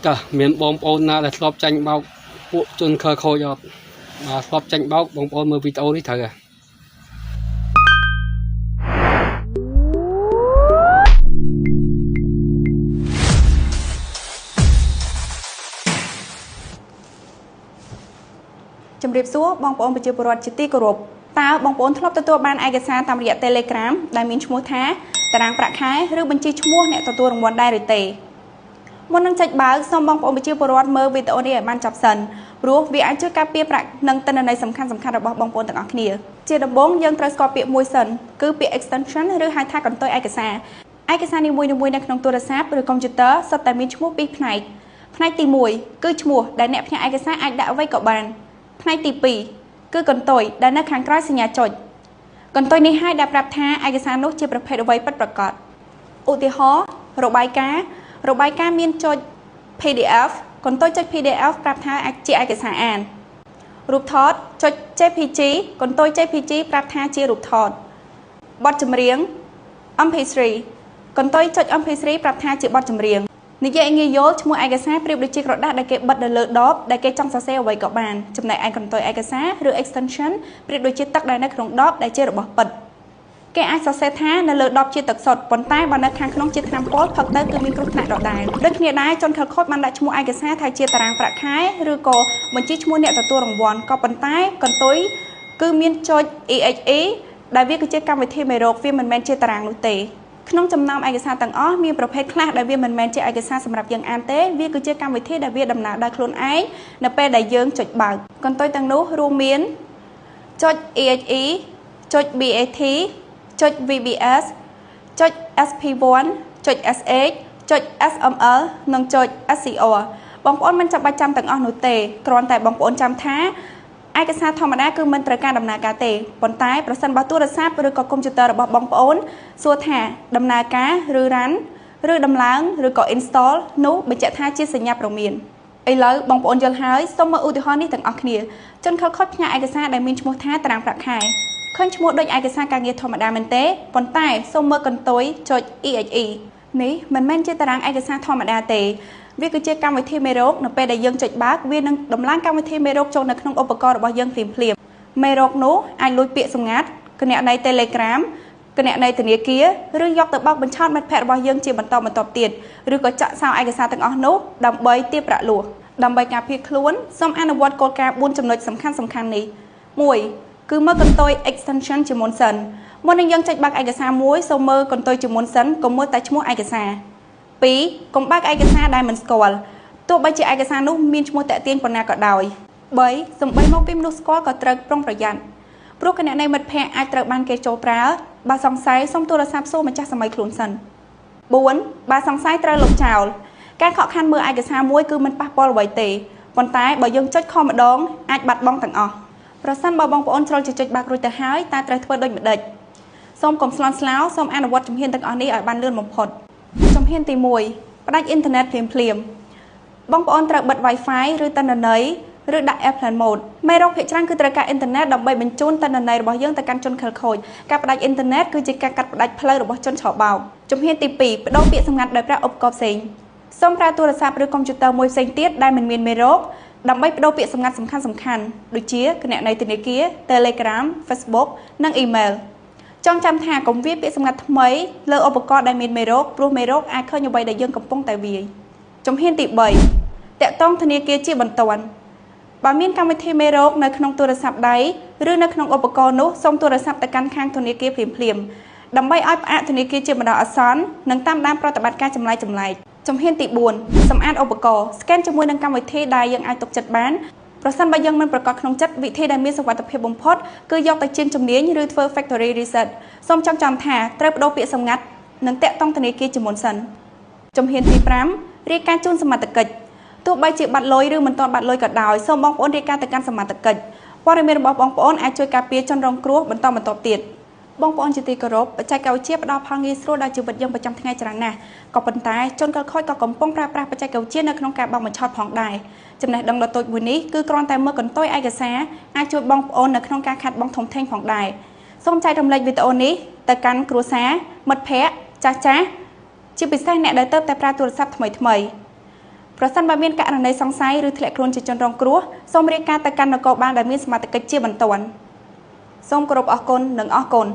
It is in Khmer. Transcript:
ចាមានបងប្អូនណាដែលធ្លាប់ចាញ់បោកពួកជនខើខូចអត់បាទធ្លាប់ចាញ់បោកបងប្អូនមើលវីដេអូនេះត្រូវហ៎ជំរាបសួរបងប្អូនប្រជាពលរដ្ឋជាទីគោរពតើបងប្អូនធ្លាប់ទទួលបានឯកសារតាមរយៈ Telegram ដែលមានឈ្មោះថាតារាងប្រាក់ខែឬបញ្ជីឈ្មោះអ្នកទទួលរង្វាន់ដែរឬទេមុននឹងចុចបើកសូមបងប្អូនប្រជាពលរដ្ឋមើលវីដេអូនេះឲ្យបានចប់សិនព្រោះវាអាចជួយការពារប្រាក់និងទិន្នន័យសំខាន់ៗរបស់បងប្អូនទាំងអស់គ្នាជាដំបូងយើងត្រូវស្គាល់ពាក្យមួយសិនគឺពាក្យ extension ឬហៅថាកន្ទុយឯកសារនីមួយៗនៅក្នុងទូរស័ព្ទឬកុំព្យូទ័រសុទ្ធតែមានឈ្មោះពីរផ្នែកផ្នែកទី1គឺឈ្មោះដែលអ្នកផ្ញើឯកសារអាចដាក់អ្វីក៏បានផ្នែកទី2គឺកន្ទុយដែលនៅខាងក្រោយសញ្ញាចុចកន្ទុយនេះហើយដែលប្រាប់ថាឯកសារនោះជាប្រភេទអ្វីពិតប្រាកដឧទាហរណ៍របាយការណ៍មានចុច PDF កន្ទុយចុច PDF ប្រាប់ថាជាឯកសារអានរូបថតចុច JPG កន្ទុយ JPG ប្រាប់ថាជារូបថតបទចម្រៀង MP3 កន្ទុយចុច MP3 ប្រាប់ថាជាបទចម្រៀងនិយាយងាយយល់ឈ្មោះឯកសារប្រៀបដូចជាក្រដាសដែលគេបិទនៅលើដបដែលគេចង់សរសេរអ្វីក៏បានចំណែកឯកន្ទុយឯកសារឬ extension ប្រៀបដូចជាទឹកដែលនៅក្នុងដបដែលជារបស់ពិតគេអាចសរសេរថានៅលើដបជាទឹកសុទ្ធប៉ុន្តែបើនៅខាងក្នុងជាថ្នាំពុលផឹកទៅគឺមានគ្រោះថ្នាក់ដដែលដូចគ្នាដែរជនខិលខូចបានដាក់ឈ្មោះឯកសារថាជាតារាងប្រាក់ខែឬក៏បញ្ជីឈ្មោះអ្នកទទួលរង្វាន់ក៏ប៉ុន្តែកន្ទុយគឺមានចុច EXE ដែលវាគឺជាកម្មវិធីមេរោគវាមិនមែនជាតារាងនោះទេក្នុងចំណោមឯកសារទាំងអស់មានប្រភេទខ្លះដែលវាមិនមែនជាឯកសារសម្រាប់យើងអានទេវាគឺជាកម្មវិធីដែលវាដំណើរដោយខ្លួនឯងនៅពេលដែលយើងចុចបើកកន្ទុយទាំងនោះរួមមានចុច EXE ចុច BAT ចុច VBS ចុច SP1 ចុច SH ចុច SML និងចុច SCR បងប្អូនមិនចាំបាច់ចាំទាំងអស់នោះទេគ្រាន់តែបងប្អូនចាំថាឯកសារធម្មតាគឺមិនត្រូវការដំណើរការទេប៉ុន្តែប្រសិនបើទូរស័ព្ទឬក៏កុំព្យូទ័ររបស់បងប្អូនសួរថាដំណើរការឬ run ឬដំឡើងឬក៏ install នោះបញ្ជាក់ថាជាសញ្ញាព្រមានឥឡូវបងប្អូនយល់ហើយសូមមើលឧទាហរណ៍នេះទាំងអស់គ្នាជនខិលខូចផ្ញើឯកសារដែលមានឈ្មោះថាតារាងប្រាក់ខែឃើញឈ្មោះដូចឯកសារការងារធម្មតាមែនទេប៉ុន្តែសូមមើលកន្ទុយចុច EXE នេះមិនមែនជាតារាងឯកសារធម្មតាទេវាគឺជាកម្មវិធីមេរោគនៅពេលដែលយើងចុចបើកវានឹងដំឡើងកម្មវិធីមេរោគចូលនៅក្នុងឧបករណ៍របស់យើងភ្លាមមេរោគនោះអាចលួចពាក្យសម្ងាត់គណនី Telegram គណនីធនាគារឬយកទៅបោកបញ្ឆោតមិត្តភ័ក្តិរបស់យើងជាបន្តទៀតឬក៏ចាក់សោឯកសារទាំងអស់នោះដើម្បីទារប្រាក់លួសដើម្បីការពារខ្លួនសូមអនុវត្តគោលការណ៍4ចំណុចសំខាន់នេះ1គឺមើលកន្ទុយ extension ជាមុនសិនមុននឹងយើងចុចបើកឯកសារមួយសូមមើលកន្ទុយជាមុនសិនកុំមើលតែឈ្មោះឯកសារ2កុំបើកឯកសារដែលមិនស្គាល់ទោះបីជាឯកសារនោះមានឈ្មោះតាក់ទាញប៉ុណ្ណាក៏ដោយ3សំបីមកពីមនុស្សស្គាល់ក៏ត្រូវប្រុងប្រយ័ត្នព្រោះគណនីមិត្តភ័ក្តិអាចត្រូវបានគេចូលប្រើបើសង្ស័យសូមទូរស័ព្ទសួរម្ចាស់សម័យខ្លួនសិន4បើសង្ស័យត្រូវលុបចោលការខកខានមើលឯកសារមួយគឺមិនប៉ះពាល់អ្វីទេប៉ុន្តែបើយើងចុចខម្ដងអាចបាត់បង់ទាំងអស់ប្រសិនបើបងប្អូនចូលចុចបើករួចទៅហើយតើត្រូវធ្វើដូចម្ដេចសូមកុំស្លន់ស្លោសូមអនុវត្តជំហានទាំងអស់នេះឲ្យបានលឿនបំផុតជំហានទី1ផ្ដាច់អ៊ីនធឺណិតភ្លាមបងប្អូនត្រូវបិទ Wi-Fi ឬទិន្នន័យឬដាក់ Airplane Mode មេរោគភាគច្រើនគឺត្រូវការអ៊ីនធឺណិតដើម្បីបញ្ជូនទិន្នន័យរបស់យើងទៅកាន់ជនខិលខូចការផ្ដាច់អ៊ីនធឺណិតគឺជាការកាត់ផ្ដាច់ផ្លូវរបស់ជនឆបោកជំហានទី2បដូរពាក្យសម្ងាត់ដោយប្រើឧបករណ៍ផ្សេងសូមប្រើទូរស័ព្ទឬកុំព្យូទ័រមួយផ្សេងទៀតដែលមិនមានមេរោគដើម្បីបដូរពាក្យសម្ងាត់សំខាន់ដូចជាគណនីធនាគារ Telegram Facebook និង Email ចងចាំថាកុំវាយពាក្យសម្ងាត់ថ្មីលើឧបករណ៍ដែលមានមេរោគព្រោះមេរោគអាចឃើញអ្វីដែលយើងកំពុងតែវាយជំហានទី3តាក់ទងធនាគារជាបន្ទាន់បើមានកម្មវិធីមេរោគនៅក្នុងទូរស័ព្ទដៃឬនៅក្នុងឧបករណ៍នោះសូមទូរស័ព្ទទៅកាន់ខាងធនាគារភ្លាមដើម្បីឲ្យផ្អាកធនាគារជាបណ្ដោះអាសន្ននិងតាមដានប្រតិបត្តិការចម្លែកជំហានទី4សម្អាតឧបករណ៍ scan ជាមួយនឹងកម្មវិធីដែលយើងអាចទុកចិត្តបានប្រសិនបើយើងមិនប្រកាសក្នុងចិត្តវិធីដែលមានសុវត្ថិភាពបំផុតគឺយកទៅជាជំនាញឬធ្វើ factory reset សូមចងចាំថាត្រូវបដូរពាក្យសម្ងាត់និងតាក់ទងធនាគារជាមុនសិនជំហានទី5រាយការណ៍ជូនសមត្ថកិច្ចទោះបីជាបាត់លុយឬមិនទាន់បាត់លុយក៏ដោយសូមបងប្អូនរាយការណ៍ទៅកាន់សមត្ថកិច្ចព័ត៌មានរបស់បងប្អូនអាចជួយការពារជនរងគ្រោះបន្តទៀតបងប្អូនជាទីគោរពបច្ចេកវិទ្យាផ្ដល់ផលងាយស្រួលដល់ជីវិតយើងប្រចាំថ្ងៃច្រើនណាស់ក៏ប៉ុន្តែជនខិលខូចក៏កំពុងប្រើប្រាស់បច្ចេកវិទ្យានៅក្នុងការបោកបញ្ឆោតផងដែរចំណេះដឹងដ៏តូចមួយនេះគឺគ្រាន់តែមើលកន្ទុយឯកសារអាចជួយបងប្អូននៅក្នុងការខាត់បងធំធេងផងដែរសូមចែករំលែកវីដេអូនេះទៅកាន់គ្រួសារមិត្តភ័ក្តិចាស់ជាពិសេសអ្នកដែលទើបតែប្រើទូរស័ព្ទថ្មី ប្រសិនបើមានករណីសង្ស័យឬធ្លាក់ខ្លួនជាជនរងគ្រោះសូមរាយការណ៍ទៅកាន់នគរបាលដែលមានសមត្ថកិច្ចជាបន្ទាន់សូមគោរពអរគុណនិងអរគុណ